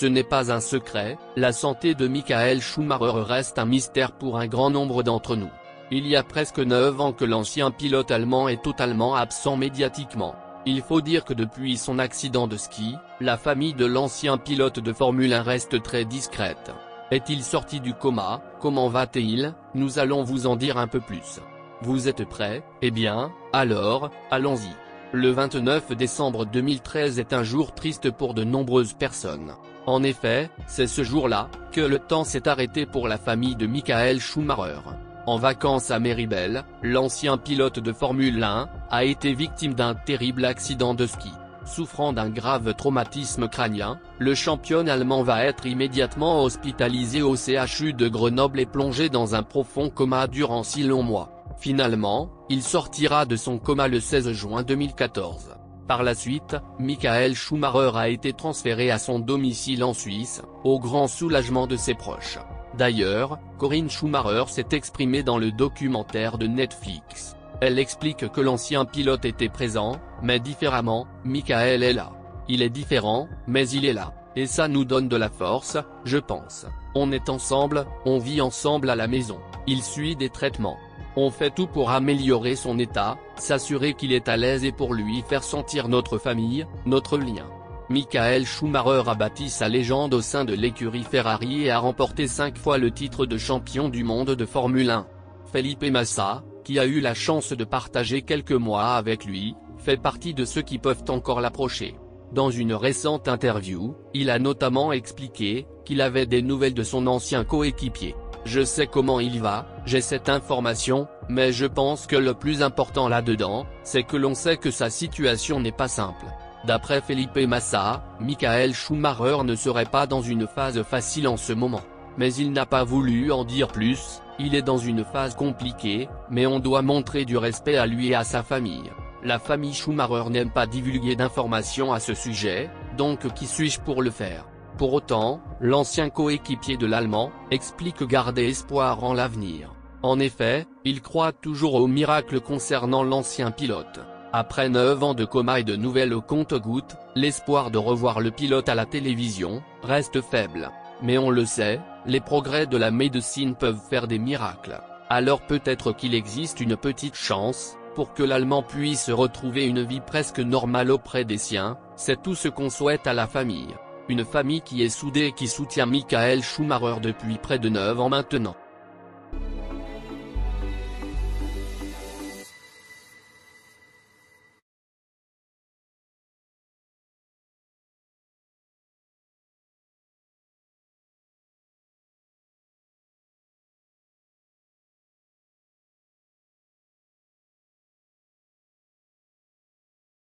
Ce n'est pas un secret, la santé de Michael Schumacher reste un mystère pour un grand nombre d'entre nous. Il y a presque 9 ans que l'ancien pilote allemand est totalement absent médiatiquement. Il faut dire que depuis son accident de ski, la famille de l'ancien pilote de Formule 1 reste très discrète. Est-il sorti du coma? Comment va-t-il? Nous allons vous en dire un peu plus. Vous êtes prêts? Eh bien, alors, allons-y. Le 29 décembre 2013 est un jour triste pour de nombreuses personnes. En effet, c'est ce jour-là, que le temps s'est arrêté pour la famille de Michael Schumacher. En vacances à Méribel, l'ancien pilote de Formule 1, a été victime d'un terrible accident de ski. Souffrant d'un grave traumatisme crânien, le champion allemand va être immédiatement hospitalisé au CHU de Grenoble et plongé dans un profond coma durant 6 longs mois. Finalement, il sortira de son coma le 16 juin 2014. Par la suite, Michael Schumacher a été transféré à son domicile en Suisse, au grand soulagement de ses proches. D'ailleurs, Corinne Schumacher s'est exprimée dans le documentaire de Netflix. Elle explique que l'ancien pilote était présent, mais différemment. Michael est là. Il est différent, mais il est là. Et ça nous donne de la force, je pense. On est ensemble, on vit ensemble à la maison. Il suit des traitements. On fait tout pour améliorer son état, s'assurer qu'il est à l'aise et pour lui faire sentir notre famille, notre lien. Michael Schumacher a bâti sa légende au sein de l'écurie Ferrari et a remporté 5 fois le titre de champion du monde de Formule 1. Felipe Massa, qui a eu la chance de partager quelques mois avec lui, fait partie de ceux qui peuvent encore l'approcher. Dans une récente interview, il a notamment expliqué qu'il avait des nouvelles de son ancien coéquipier. Je sais comment il va, j'ai cette information, mais je pense que le plus important là-dedans, c'est que l'on sait que sa situation n'est pas simple. D'après Felipe Massa, Michael Schumacher ne serait pas dans une phase facile en ce moment. Mais il n'a pas voulu en dire plus. Il est dans une phase compliquée, mais on doit montrer du respect à lui et à sa famille. La famille Schumacher n'aime pas divulguer d'informations à ce sujet, donc qui suis-je pour le faire? Pour autant, l'ancien coéquipier de l'Allemand, explique garder espoir en l'avenir. En effet, il croit toujours au miracle concernant l'ancien pilote. Après 9 ans de coma et de nouvelles au compte-gouttes, l'espoir de revoir le pilote à la télévision, reste faible. Mais on le sait, les progrès de la médecine peuvent faire des miracles. Alors peut-être qu'il existe une petite chance, pour que l'Allemand puisse retrouver une vie presque normale auprès des siens. C'est tout ce qu'on souhaite à la famille. Une famille qui est soudée et qui soutient Michael Schumacher depuis près de 9 ans maintenant.